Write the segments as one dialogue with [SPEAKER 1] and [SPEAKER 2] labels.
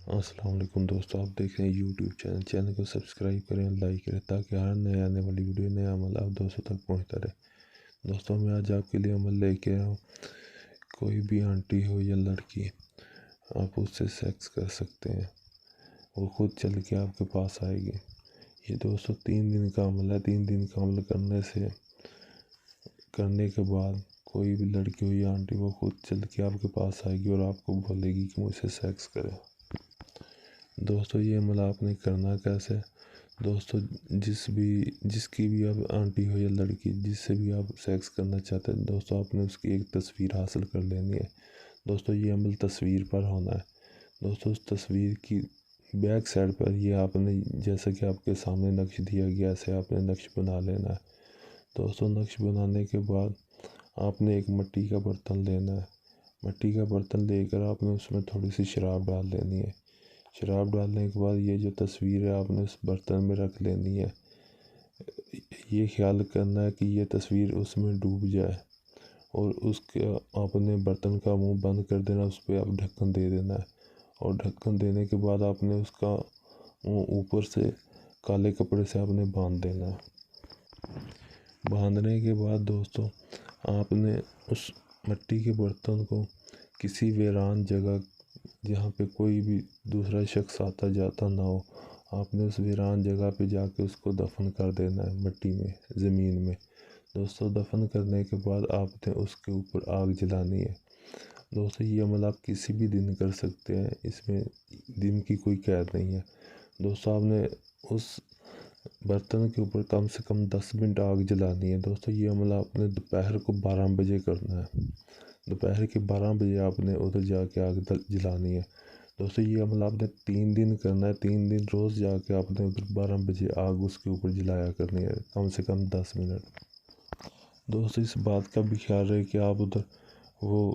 [SPEAKER 1] السلام علیکم دوستو، آپ دیکھ رہے ہیں یوٹیوب چینل کو سبسکرائب کریں، لائک کریں تاکہ ہر نئے آنے والی ویڈیو نیا عمل آپ دوستوں تک پہنچتا رہے۔ دوستوں میں آج آپ کے لیے عمل لے کے آیا ہوں۔ کوئی بھی آنٹی ہو یا لڑکی، آپ اس سے سیکس کر سکتے ہیں، وہ خود چل کے آپ کے پاس آئے گی۔ یہ دوستو 3 دن کا عمل ہے۔ 3 دن کا عمل کرنے کے بعد کوئی بھی لڑکی ہو یا آنٹی وہ خود چل کے آپ کے پاس آئے گی اور آپ کو بولے گی کہ مجھ سے سیکس کرے۔ دوستو یہ عمل آپ نے کرنا کیسے؟ دوستو جس کی بھی آپ آنٹی ہو یا لڑکی، جس سے بھی آپ سیکس کرنا چاہتے ہیں، دوستو آپ نے اس کی ایک تصویر حاصل کر لینی ہے۔ دوستو یہ عمل تصویر پر ہونا ہے۔ دوستو اس تصویر کی بیک سائڈ پر یہ آپ نے، جیسا کہ آپ کے سامنے نقش دیا گیا، ایسے آپ نے نقش بنا لینا ہے۔ دوستو نقش بنانے کے بعد آپ نے ایک مٹی کا برتن لینا ہے۔ مٹی کا برتن لے کر آپ نے اس میں تھوڑی سی شراب ڈال لینی ہے۔ شراب ڈالنے کے بعد یہ جو تصویر ہے آپ نے اس برتن میں رکھ لینی ہے۔ یہ خیال کرنا ہے کہ یہ تصویر اس میں ڈوب جائے اور اس کے آپ نے برتن کا منہ بند کر دینا، اس پہ آپ ڈھکن دے دینا ہے، اور ڈھکن دینے کے بعد آپ نے اس کا منہ اوپر سے کالے کپڑے سے آپ نے باندھ دینا ہے۔ باندھنے کے بعد دوستو آپ نے اس مٹی کے برتن کو کسی ویران جگہ، جہاں پہ کوئی بھی دوسرا شخص آتا جاتا نہ ہو، آپ نے اس ویران جگہ پہ جا کے اس کو دفن کر دینا ہے مٹی میں، زمین میں۔ دوستو دفن کرنے کے بعد آپ نے اس کے اوپر آگ جلانی ہے۔ دوستو یہ عمل آپ کسی بھی دن کر سکتے ہیں، اس میں دن کی کوئی قید نہیں ہے۔ دوستو آپ نے اس برتن کے اوپر کم سے کم 10 منٹ آگ جلانی ہے۔ دوستو یہ عمل آپ نے دوپہر کو 12 بجے کرنا ہے۔ دوپہر کے 12 بجے آپ نے ادھر جا کے آگ جلانی ہے۔ دوستو یہ عمل آپ نے 3 دن کرنا ہے۔ 3 دن روز جا کے آپ نے ادھر 12 بجے آگ اس کے اوپر جلایا کرنی ہے، کم سے کم 10 منٹ۔ دوستو اس بات کا بھی خیال رہے کہ آپ ادھر وہ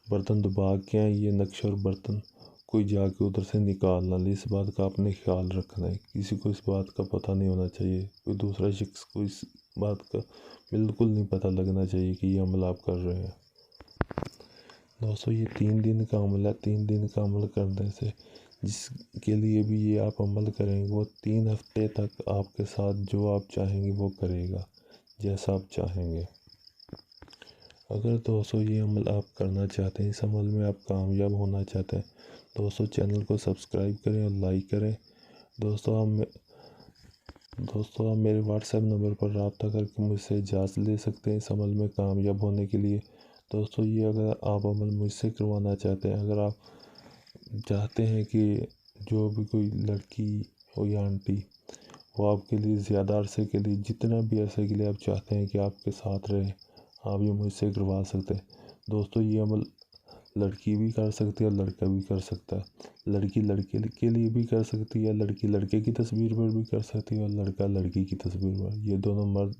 [SPEAKER 1] برتن دبا کے آئیں، یہ نقش اور برتن کوئی جا کے ادھر سے نکال نہ لے، اس بات کا آپ نے خیال رکھنا ہے۔ کسی کو اس بات کا پتہ نہیں ہونا چاہیے، کوئی دوسرا شخص کو اس بات کا بالکل نہیں پتہ لگنا چاہیے کہ یہ عمل آپ کر رہے ہیں۔ دوستو یہ 3 دن کا عمل ہے۔ 3 دن کا عمل کرنے سے، جس کے لیے بھی یہ آپ عمل کریں گے، وہ 3 ہفتے تک آپ کے ساتھ جو آپ چاہیں گے وہ کرے گا، جیسا آپ چاہیں گے۔ اگر دوستو یہ عمل آپ کرنا چاہتے ہیں، اس عمل میں آپ کامیاب ہونا چاہتے ہیں، دوستو چینل کو سبسکرائب کریں اور لائک کریں۔ دوستو آپ میرے واٹس ایپ نمبر پر رابطہ کر کے مجھ سے اجازت لے سکتے ہیں اس عمل میں کامیاب ہونے کے لیے۔ دوستو یہ اگر آپ عمل مجھ سے کروانا چاہتے ہیں، اگر آپ چاہتے ہیں کہ جو بھی کوئی لڑکی ہو یا آنٹی، وہ آپ کے لیے زیادہ عرصے کے لیے، جتنا بھی عرصے کے لیے آپ چاہتے ہیں کہ آپ کے ساتھ رہے، آپ یہ مجھ سے کروا سکتے ہیں۔ دوستو یہ عمل لڑکی بھی کر سکتی ہے اور لڑکا بھی کر سکتا ہے۔ لڑکی لڑکے کے لیے بھی کر سکتی ہے، لڑکی لڑکے کی تصویر پر بھی کر سکتی ہے، اور لڑکا لڑکی کی تصویر پر، یہ دونوں مرد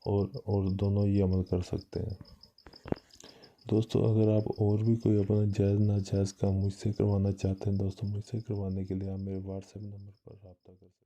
[SPEAKER 1] اور دونوں یہ عمل کر سکتے ہیں۔ دوستو اگر آپ اور بھی کوئی اپنا جائز ناجائز کام مجھ سے کروانا چاہتے ہیں، دوستو مجھ سے کروانے کے لیے آپ میرے واٹس ایپ نمبر پر رابطہ کر سکتے ہیں۔